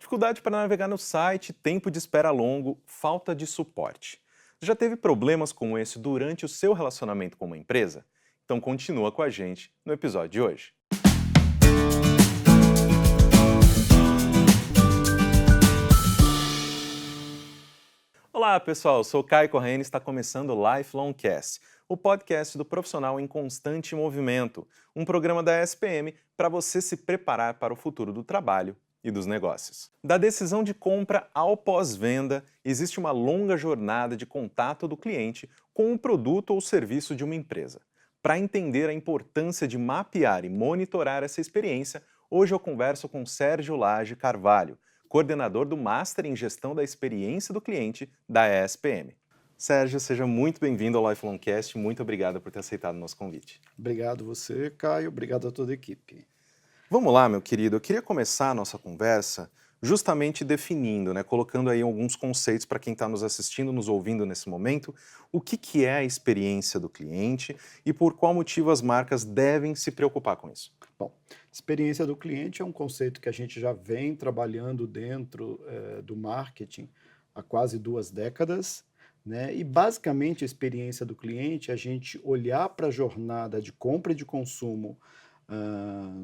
Dificuldade para navegar no site, tempo de espera longo, falta de suporte. Já teve problemas como esse durante o seu relacionamento com uma empresa? Então continua com a gente no episódio de hoje. Olá pessoal, sou Caio Corrêa e está começando o Lifelong Cast, o podcast do profissional em constante movimento, um programa da SPM para você se preparar para o futuro do trabalho e dos negócios. Da decisão de compra ao pós-venda, existe uma longa jornada de contato do cliente com o produto ou serviço de uma empresa. Para entender a importância de mapear e monitorar essa experiência, hoje eu converso com Sérgio Lage Carvalho, coordenador do Master em Gestão da Experiência do Cliente da ESPM. Sérgio, seja muito bem-vindo ao Lifelong Cast. Muito obrigado por ter aceitado o nosso convite. Obrigado você, Caio. Obrigado a toda a equipe. Vamos lá, meu querido. Eu queria começar a nossa conversa justamente definindo, colocando aí alguns conceitos para quem está nos assistindo, nos ouvindo nesse momento, o que é a experiência do cliente e por qual motivo as marcas devem se preocupar com isso. Bom, experiência do cliente é um conceito que a gente já vem trabalhando dentro do marketing há quase 2 décadas, né? E basicamente a experiência do cliente é a gente olhar para a jornada de compra e de consumo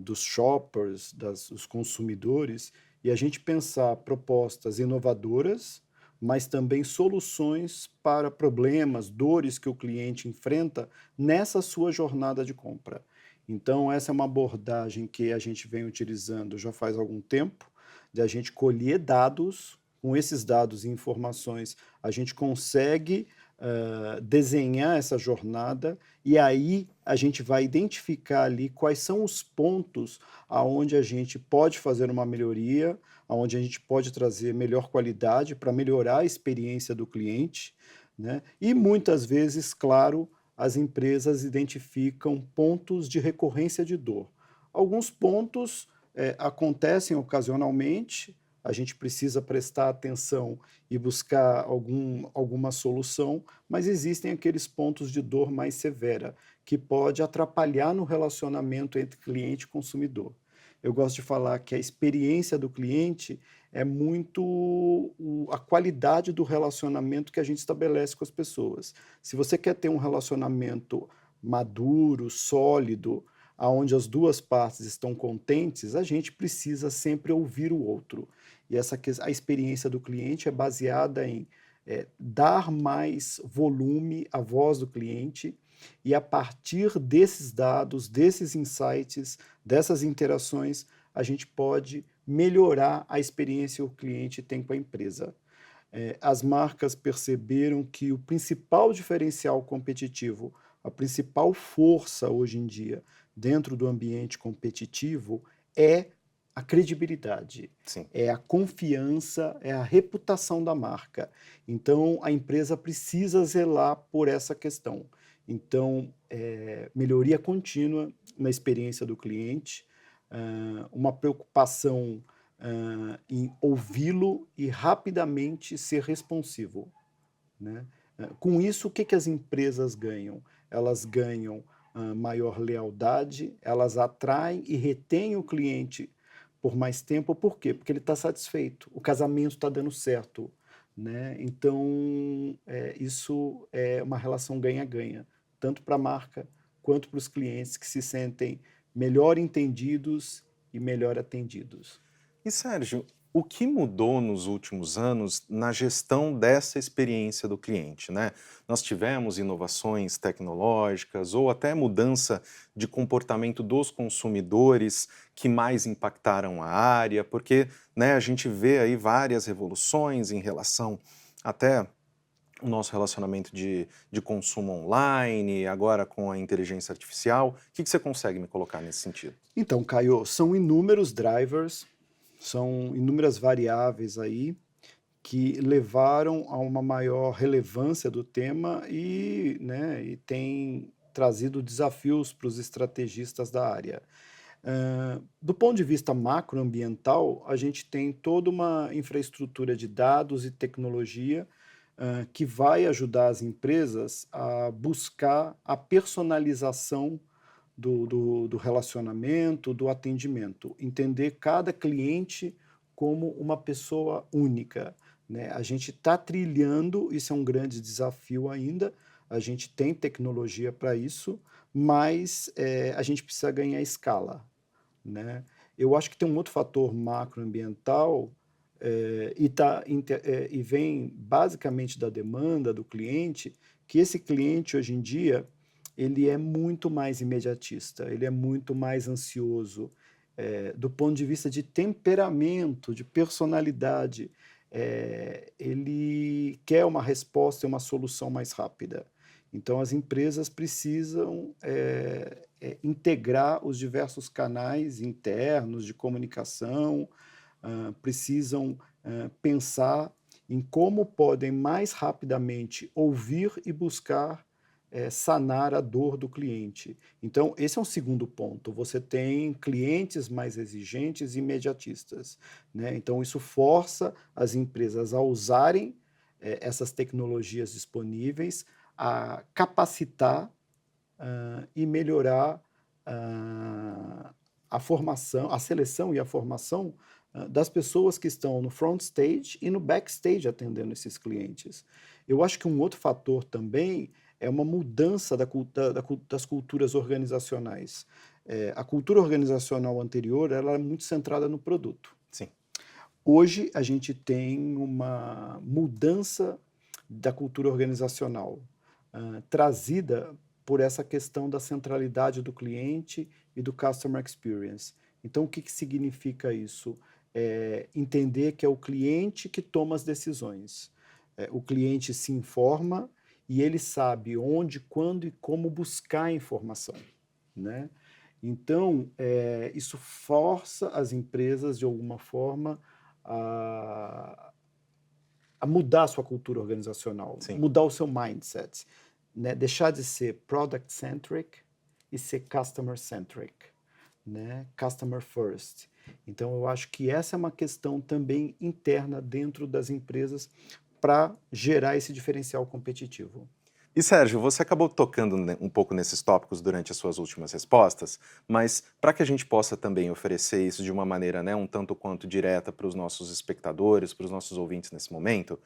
dos shoppers, dos consumidores, e a gente pensar propostas inovadoras, mas também soluções para problemas, dores que o cliente enfrenta nessa sua jornada de compra. Então, essa é uma abordagem que a gente vem utilizando já faz algum tempo, de a gente colher dados, com esses dados e informações, a gente consegue desenhar essa jornada e aí a gente vai identificar ali quais são os pontos aonde a gente pode fazer uma melhoria, aonde a gente pode trazer melhor qualidade para melhorar a experiência do cliente, né? E muitas vezes, claro, as empresas identificam pontos de recorrência de dor. Alguns pontos acontecem ocasionalmente, a gente precisa prestar atenção e buscar alguma solução, mas existem aqueles pontos de dor mais severa, que pode atrapalhar no relacionamento entre cliente e consumidor. Eu gosto de falar que a experiência do cliente é muito a qualidade do relacionamento que a gente estabelece com as pessoas. Se você quer ter um relacionamento maduro, sólido, aonde as duas partes estão contentes, a gente precisa sempre ouvir o outro. E a experiência do cliente é baseada em dar mais volume à voz do cliente e a partir desses dados, desses insights, dessas interações, a gente pode melhorar a experiência que o cliente tem com a empresa. As marcas perceberam que o principal diferencial competitivo, a principal força hoje em dia dentro do ambiente competitivo é a credibilidade, Sim. é a confiança, é a reputação da marca. Então, a empresa precisa zelar por essa questão. Então, melhoria contínua na experiência do cliente, uma preocupação em ouvi-lo e rapidamente ser responsivo, né? Com isso, o que as empresas ganham? Elas ganham maior lealdade, elas atraem e retêm o cliente por mais tempo. Por quê? Porque ele está satisfeito, o casamento está dando certo, né? Então, isso é uma relação ganha-ganha, tanto para a marca quanto para os clientes que se sentem melhor entendidos e melhor atendidos. E Sérgio, o que mudou nos últimos anos na gestão dessa experiência do cliente, Nós tivemos inovações tecnológicas ou até mudança de comportamento dos consumidores que mais impactaram a área, porque a gente vê aí várias revoluções em relação até o nosso relacionamento de consumo online, agora com a inteligência artificial. O que você consegue me colocar nesse sentido? Então, Caio, são inúmeros drivers, são inúmeras variáveis aí que levaram a uma maior relevância do tema e tem trazido desafios para os estrategistas da área. Do ponto de vista macroambiental, a gente tem toda uma infraestrutura de dados e tecnologia que vai ajudar as empresas a buscar a personalização do relacionamento, do atendimento, entender cada cliente como uma pessoa única, né? A gente está trilhando, isso é um grande desafio ainda, a gente tem tecnologia para isso, mas a gente precisa ganhar escala, né? Eu acho que tem um outro fator macroambiental, e vem basicamente da demanda do cliente, que esse cliente hoje em dia, ele é muito mais imediatista, ele é muito mais ansioso, do ponto de vista de temperamento, de personalidade, ele quer uma resposta e uma solução mais rápida. Então as empresas precisam, integrar os diversos canais internos de comunicação, precisam, pensar em como podem mais rapidamente ouvir e buscar, sanar a dor do cliente. Então esse é um segundo ponto, você tem clientes mais exigentes e imediatistas, né, então isso força as empresas a usarem, essas tecnologias disponíveis, a capacitar e melhorar a formação, a seleção e a formação das pessoas que estão no front stage e no backstage atendendo esses clientes. Eu acho que um outro fator também é uma mudança das culturas organizacionais. A cultura organizacional anterior ela é muito centrada no produto. Sim. Hoje a gente tem uma mudança da cultura organizacional, trazida por essa questão da centralidade do cliente e do customer experience. Então, o que significa isso? Entender que é o cliente que toma as decisões. O cliente se informa e ele sabe onde, quando e como buscar a informação, né? Então, isso força as empresas, de alguma forma, a mudar a sua cultura organizacional, Sim. mudar o seu mindset, né? Deixar de ser product centric e ser customer centric, né? Customer first. Então eu acho que essa é uma questão também interna dentro das empresas para gerar esse diferencial competitivo. E Sérgio, você acabou tocando um pouco nesses tópicos durante as suas últimas respostas, mas para que a gente possa também oferecer isso de uma maneira, né, um tanto quanto direta para os nossos espectadores, para os nossos ouvintes nesse momento,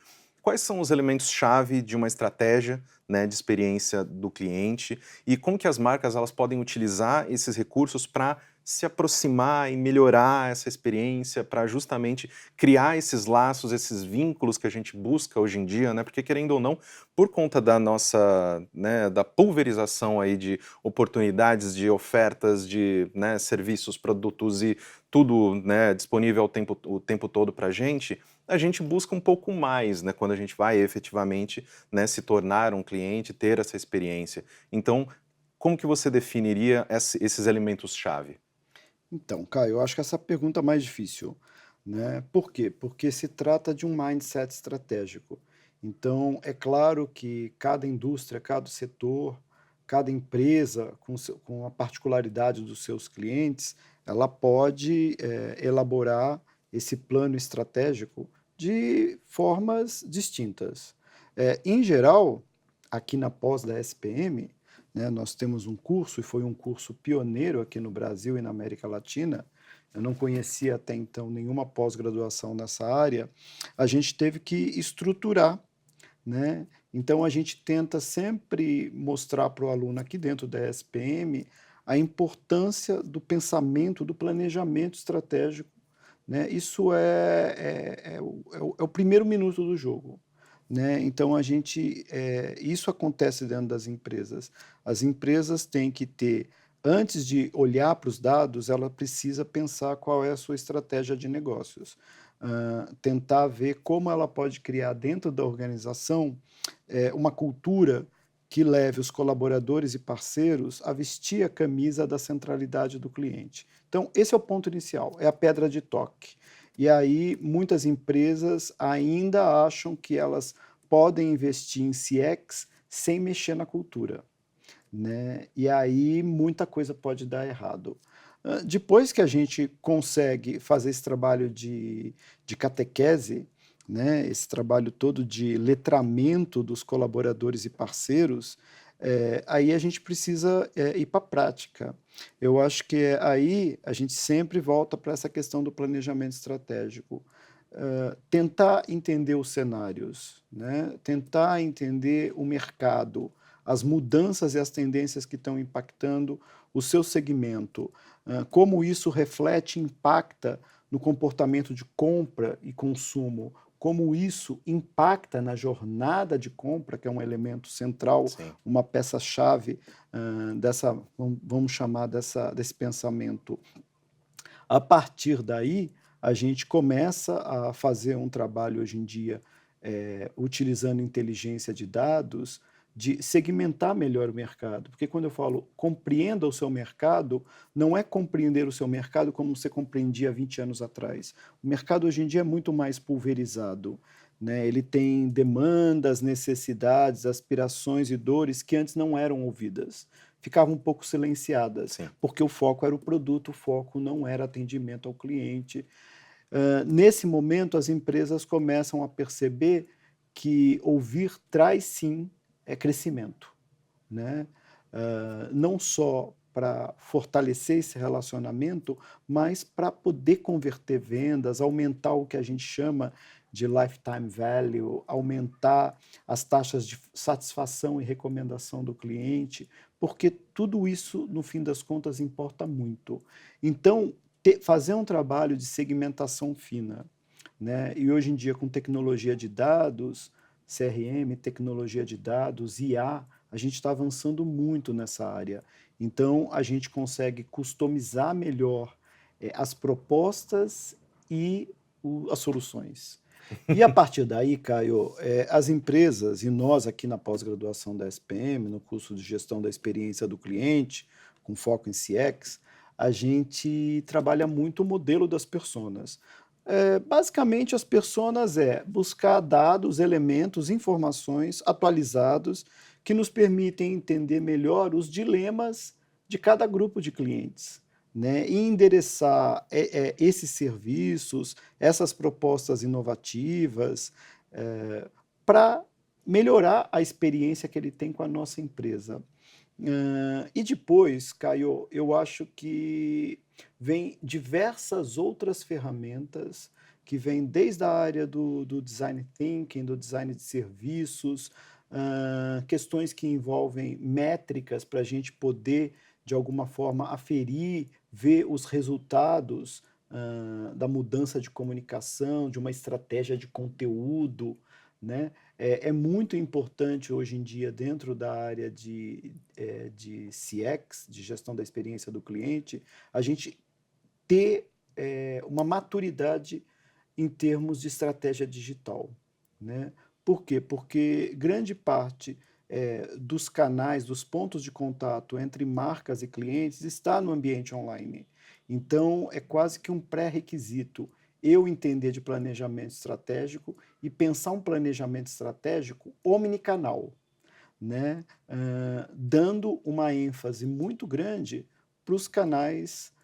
quais são os elementos-chave de uma estratégia, né, de experiência do cliente e como que as marcas elas podem utilizar esses recursos para se aproximar e melhorar essa experiência, para justamente criar esses laços, esses vínculos que a gente busca hoje em dia, né? Porque querendo ou não, por conta da nossa, né, da pulverização aí de oportunidades, de ofertas, de, né, serviços, produtos e tudo, né, disponível o tempo todo para a gente busca um pouco mais, né, quando a gente vai efetivamente, né, se tornar um cliente, ter essa experiência. Então, como que você definiria esses elementos-chave? Então, Caio, eu acho que essa pergunta é mais difícil, né? Por quê? Porque se trata de um mindset estratégico. Então, é claro que cada indústria, cada setor, cada empresa, com a particularidade dos seus clientes, ela pode elaborar esse plano estratégico de formas distintas. Em geral, aqui na pós da SPM, né, nós temos um curso, e foi um curso pioneiro aqui no Brasil e na América Latina. Eu não conhecia até então nenhuma pós-graduação nessa área. A gente teve que estruturar, né? Então a gente tenta sempre mostrar para o aluno aqui dentro da SPM a importância do pensamento, do planejamento estratégico, né? Isso é o primeiro minuto do jogo, né? Então isso acontece dentro das empresas. As empresas têm que ter, antes de olhar para os dados, ela precisa pensar qual é a sua estratégia de negócios. Tentar ver como ela pode criar dentro da organização uma cultura que leve os colaboradores e parceiros a vestir a camisa da centralidade do cliente. Então, esse é o ponto inicial, é a pedra de toque. E aí, muitas empresas ainda acham que elas podem investir em CX sem mexer na cultura, né? E aí, muita coisa pode dar errado. Depois que a gente consegue fazer esse trabalho de catequese, né, esse trabalho todo de letramento dos colaboradores e parceiros, aí a gente precisa ir para a prática. Eu acho que aí a gente sempre volta para essa questão do planejamento estratégico. Tentar entender os cenários, né? Tentar entender o mercado, as mudanças e as tendências que estão impactando o seu segmento, como isso reflete e impacta no comportamento de compra e consumo, como isso impacta na jornada de compra, que é um elemento central, Sim. uma peça-chave dessa, vamos chamar desse pensamento. A partir daí, a gente começa a fazer um trabalho hoje em dia, utilizando inteligência de dados, de segmentar melhor o mercado. Porque quando eu falo compreenda o seu mercado, não é compreender o seu mercado como você compreendia 20 anos atrás. O mercado hoje em dia é muito mais pulverizado, né? Ele tem demandas, necessidades, aspirações e dores que antes não eram ouvidas, ficavam um pouco silenciadas, Sim. porque o foco era o produto, o foco não era atendimento ao cliente. Nesse momento, as empresas começam a perceber que ouvir traz sim crescimento, né? Não só para fortalecer esse relacionamento, mas para poder converter vendas, aumentar o que a gente chama de lifetime value, aumentar as taxas de satisfação e recomendação do cliente, porque tudo isso, no fim das contas, importa muito. Então, fazer um trabalho de segmentação fina, né? E hoje em dia, com tecnologia de dados, CRM, tecnologia de dados, IA, a gente está avançando muito nessa área. Então, a gente consegue customizar melhor as propostas e as soluções. E a partir daí, Caio, as empresas, e nós aqui na pós-graduação da SPM, no curso de gestão da experiência do cliente, com foco em CX, a gente trabalha muito o modelo das personas. Basicamente, as personas buscar dados, elementos, informações atualizados que nos permitem entender melhor os dilemas de cada grupo de clientes, né? E endereçar esses serviços, essas propostas inovativas, para melhorar a experiência que ele tem com a nossa empresa. E depois, Caio, eu acho que vem diversas outras ferramentas que vêm desde a área do design thinking, do design de serviços, questões que envolvem métricas para a gente poder, de alguma forma, aferir, ver os resultados da mudança de comunicação, de uma estratégia de conteúdo, né? É muito importante hoje em dia, dentro da área de CX, de gestão da experiência do cliente, a gente ter uma maturidade em termos de estratégia digital, né? Por quê? Porque grande parte dos canais, dos pontos de contato entre marcas e clientes está no ambiente online. Então, é quase que um pré-requisito eu entender de planejamento estratégico e pensar um planejamento estratégico omnicanal, né? Dando uma ênfase muito grande para os canais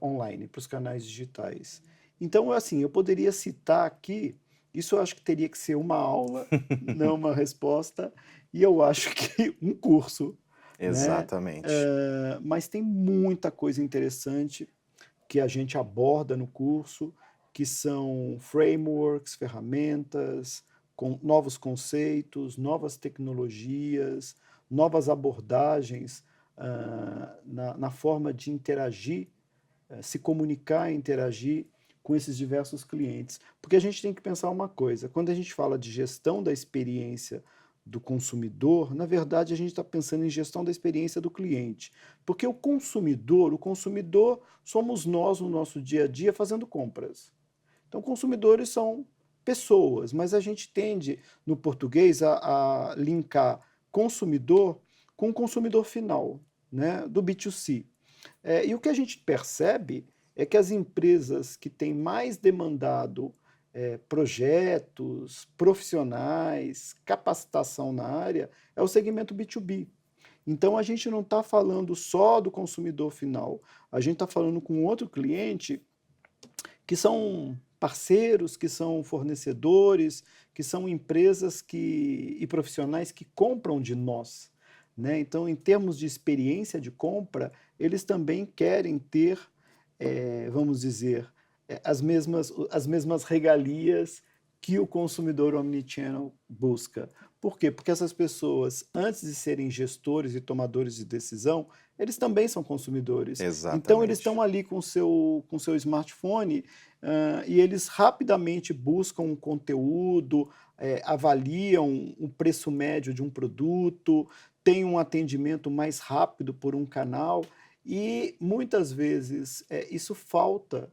online, para os canais digitais. Então, assim, eu poderia citar aqui, isso eu acho que teria que ser uma aula, não uma resposta, e eu acho que um curso, né? Exatamente. Mas tem muita coisa interessante que a gente aborda no curso, que são frameworks, ferramentas, com novos conceitos, novas tecnologias, novas abordagens na forma de interagir, se comunicar e interagir com esses diversos clientes. Porque a gente tem que pensar uma coisa: quando a gente fala de gestão da experiência do consumidor, na verdade a gente está pensando em gestão da experiência do cliente. Porque o consumidor somos nós no nosso dia a dia fazendo compras. Então, consumidores são pessoas, mas a gente tende, no português, a linkar consumidor com consumidor final, né, do B2C. E o que a gente percebe é que as empresas que têm mais demandado projetos, profissionais, capacitação na área, é o segmento B2B. Então, a gente não está falando só do consumidor final, a gente está falando com outro cliente que são parceiros, que são fornecedores, que são empresas e profissionais que compram de nós, né? Então, em termos de experiência de compra, eles também querem ter, vamos dizer, as mesmas regalias que o consumidor omnichannel busca. Por quê? Porque essas pessoas, antes de serem gestores e tomadores de decisão, eles também são consumidores. Então, eles estão Exatamente. ali com seu smartphone, e eles rapidamente buscam um conteúdo, avaliam o preço médio de um produto, têm um atendimento mais rápido por um canal, e muitas vezes isso falta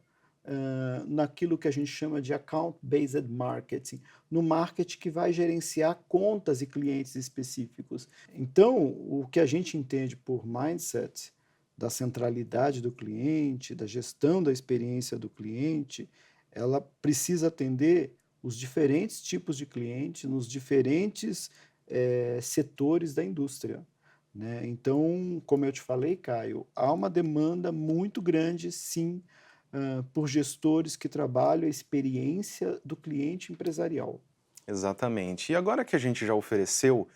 naquilo que a gente chama de account-based marketing, no marketing que vai gerenciar contas e clientes específicos. Então, o que a gente entende por mindset, da centralidade do cliente, da gestão da experiência do cliente, ela precisa atender os diferentes tipos de clientes nos diferentes setores da indústria, né? Então, como eu te falei, Caio, há uma demanda muito grande, sim, por gestores que trabalham a experiência do cliente empresarial. Exatamente. E agora que a gente já ofereceu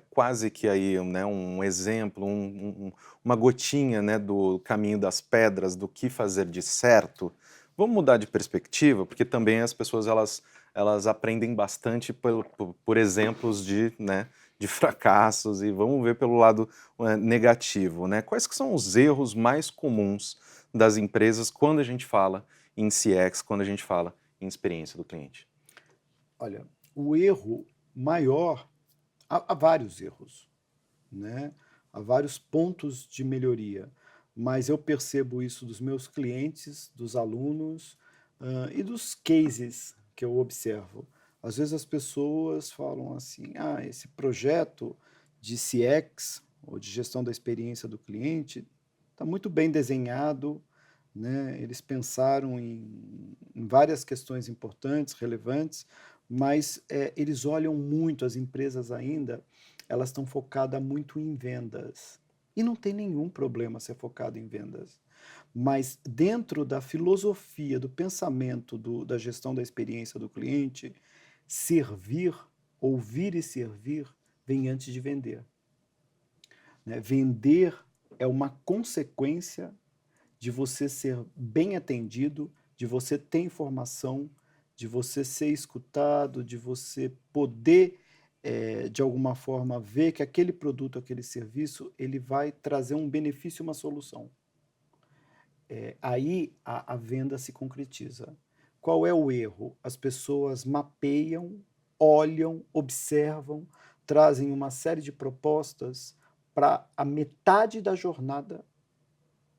quase que aí, né, um exemplo, uma gotinha, né, do caminho das pedras, do que fazer de certo, vamos mudar de perspectiva, porque também as pessoas elas aprendem bastante por exemplos né, de fracassos e vamos ver pelo lado negativo, né? Quais que são os erros mais comuns das empresas quando a gente fala em CX, quando a gente fala em experiência do cliente? Olha, o erro maior, há vários erros, né? Há vários pontos de melhoria, mas eu percebo isso dos meus clientes, dos alunos, e dos cases que eu observo. Às vezes as pessoas falam assim: "Ah, esse projeto de CX, ou de gestão da experiência do cliente, está muito bem desenhado, né, eles pensaram em várias questões importantes, relevantes, mas, eles olham muito, as empresas ainda, elas estão focadas muito em vendas. E não tem nenhum problema ser focado em vendas. Mas dentro da filosofia, do pensamento da gestão da experiência do cliente, servir, ouvir e servir, vem antes de vender, né. Vender é uma consequência de você ser bem atendido, de você ter informação, de você ser escutado, de você poder, de alguma forma, ver que aquele produto, aquele serviço, ele vai trazer um benefício e uma solução. Aí a venda se concretiza. Qual é o erro? As pessoas mapeiam, olham, observam, trazem uma série de propostas para a metade da jornada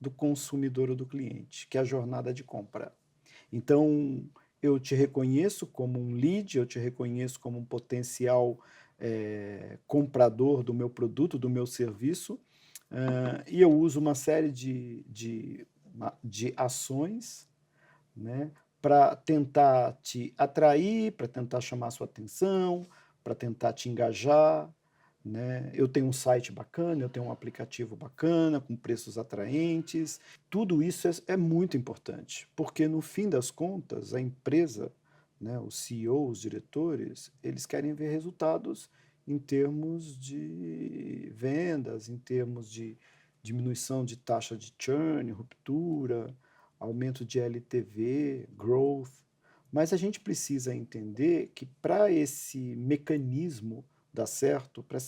do consumidor ou do cliente, que é a jornada de compra. Então, eu te reconheço como um lead, eu te reconheço como um potencial, comprador do meu produto, do meu serviço, e eu uso uma série de ações, né, para tentar te atrair, para tentar chamar sua atenção, para tentar te engajar, né. Eu tenho um site bacana, eu tenho um aplicativo bacana, com preços atraentes. Tudo isso é muito importante, porque no fim das contas a empresa, né, o CEO, os diretores, eles querem ver resultados em termos de vendas, em termos de diminuição de taxa de churn, ruptura, aumento de LTV, growth. Mas a gente precisa entender que para esse mecanismo dar certo, para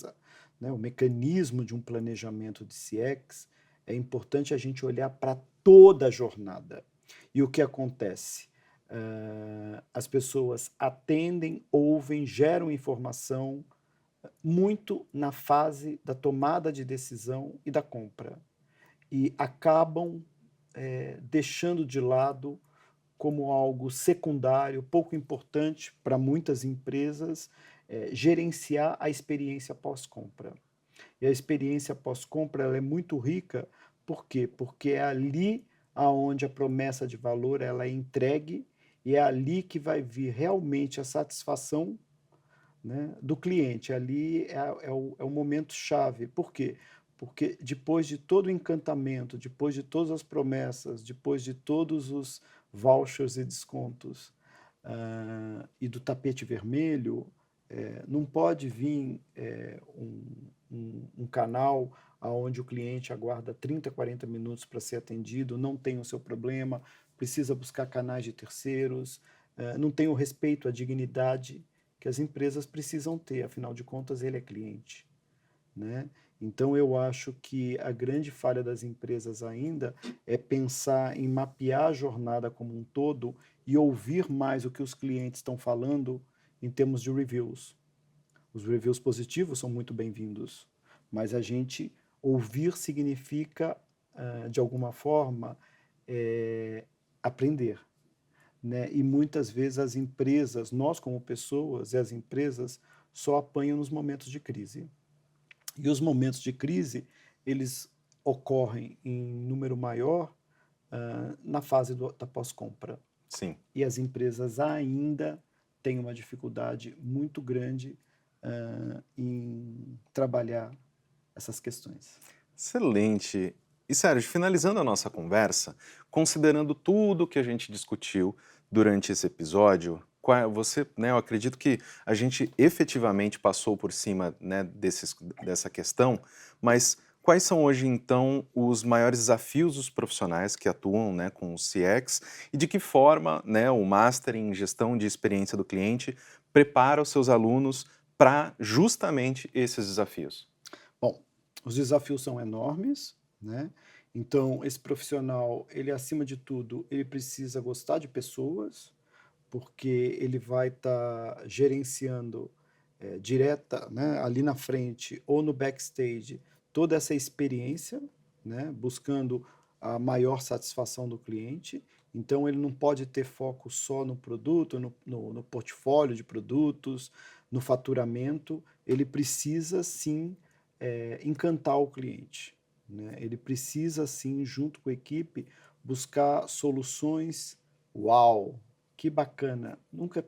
né, o mecanismo de um planejamento de CX, é importante a gente olhar para toda a jornada. E o que acontece? As pessoas atendem, ouvem, geram informação muito na fase da tomada de decisão e da compra. E acabam deixando de lado como algo secundário, pouco importante para muitas empresas, gerenciar a experiência pós-compra. E a experiência pós-compra ela é muito rica, por quê? Porque é ali aonde a promessa de valor ela é entregue e é ali que vai vir realmente a satisfação, né, do cliente. Ali é o momento chave. Por quê? Porque depois de todo o encantamento, depois de todas as promessas, depois de todos os vouchers e descontos, e do tapete vermelho, não pode vir um canal onde o cliente aguarda 30, 40 minutos para ser atendido, não tem o seu problema, precisa buscar canais de terceiros, não tem o respeito à dignidade que as empresas precisam ter, afinal de contas, ele é cliente, né? Então, eu acho que a grande falha das empresas ainda é pensar em mapear a jornada como um todo e ouvir mais o que os clientes estão falando em termos de reviews. Os reviews positivos são muito bem-vindos, mas a gente ouvir significa, de alguma forma, aprender, né? E muitas vezes as empresas, nós como pessoas e as empresas, só apanham nos momentos de crise. E os momentos de crise, eles ocorrem em número maior na fase da pós-compra. Sim. E as empresas ainda têm uma dificuldade muito grande em trabalhar essas questões. Excelente. E Sérgio, finalizando a nossa conversa, considerando tudo que a gente discutiu durante esse episódio, eu acredito que a gente efetivamente passou por cima, né, dessa questão, mas quais são hoje, então, os maiores desafios dos profissionais que atuam, né, com o CX e de que forma, né, o Master em Gestão de Experiência do Cliente prepara os seus alunos para justamente esses desafios? Bom, os desafios são enormes, né? Então, esse profissional, ele acima de tudo, ele precisa gostar de pessoas, porque ele vai estar gerenciando direta, né, ali na frente ou no backstage, toda essa experiência, né, buscando a maior satisfação do cliente. Então, ele não pode ter foco só no produto, no portfólio de produtos, no faturamento. Ele precisa, sim, encantar o cliente, né? Ele precisa, sim, junto com a equipe, buscar soluções. Uau, que bacana! Nunca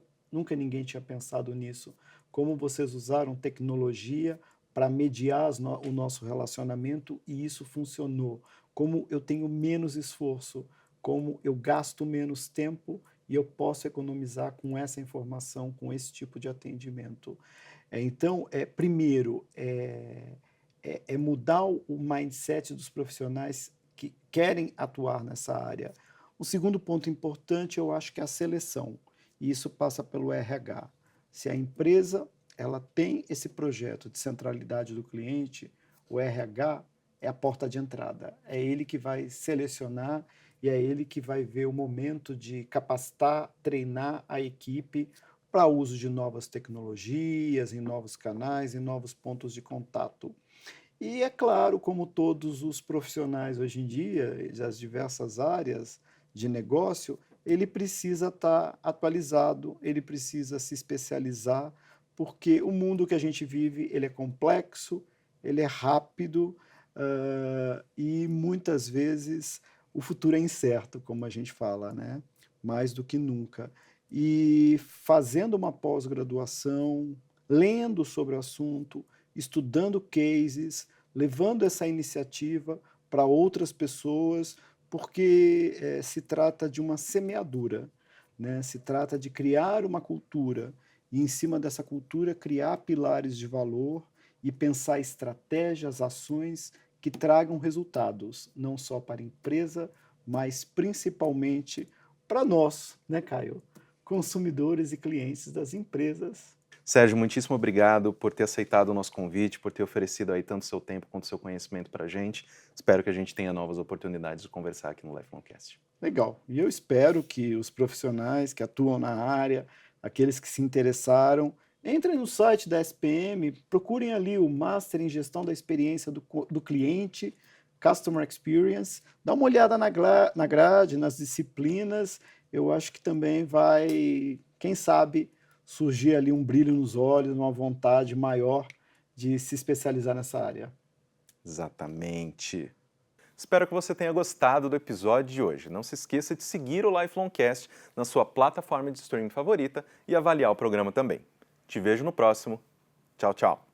ninguém tinha pensado nisso. Como vocês usaram tecnologia para mediar o nosso relacionamento e isso funcionou. Como eu tenho menos esforço, como eu gasto menos tempo e eu posso economizar com essa informação, com esse tipo de atendimento. Então, primeiro, mudar o mindset dos profissionais que querem atuar nessa área. O segundo ponto importante, eu acho que é a seleção, e isso passa pelo RH. Se a empresa ela tem esse projeto de centralidade do cliente, o RH é a porta de entrada, é ele que vai selecionar e é ele que vai ver o momento de capacitar, treinar a equipe para uso de novas tecnologias, em novos canais, em novos pontos de contato. E é claro, como todos os profissionais hoje em dia, das diversas áreas de negócio, ele precisa estar atualizado, ele precisa se especializar, porque o mundo que a gente vive, ele é complexo, ele é rápido, e muitas vezes o futuro é incerto, como a gente fala, né? Mais do que nunca. E fazendo uma pós-graduação, lendo sobre o assunto, estudando cases, levando essa iniciativa para outras pessoas, porque se trata de uma semeadura, né? Se trata de criar uma cultura e, em cima dessa cultura, criar pilares de valor e pensar estratégias, ações que tragam resultados, não só para a empresa, mas principalmente para nós, né, Caio? Consumidores e clientes das empresas. Sérgio, muitíssimo obrigado por ter aceitado o nosso convite, por ter oferecido aí tanto seu tempo quanto seu conhecimento para a gente. Espero que a gente tenha novas oportunidades de conversar aqui no Lifelongcast. Legal. E eu espero que os profissionais que atuam na área, aqueles que se interessaram, entrem no site da SPM, procurem ali o Master em Gestão da Experiência do Cliente, Customer Experience, dá uma olhada na grade, nas disciplinas. Eu acho que também vai, quem sabe, surgir ali um brilho nos olhos, uma vontade maior de se especializar nessa área. Exatamente. Espero que você tenha gostado do episódio de hoje. Não se esqueça de seguir o Lifelongcast na sua plataforma de streaming favorita e avaliar o programa também. Te vejo no próximo. Tchau, tchau.